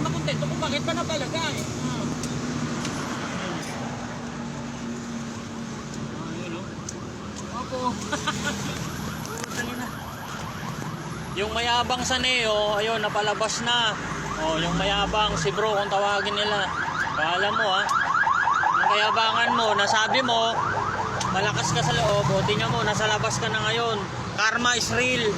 makontento kung bakit pa napalagay. Ayun o. Opo. Dali na. Yung mayabang sa Neo, ayun, napalabas na. Oh, yung mayabang, si bro, kung tawagin nila. Kala mo ha. Ang kayabangan mo, nasabi mo, malakas ka sa loob, o tingnan mo, nasa labas ka na ngayon. Karma is real.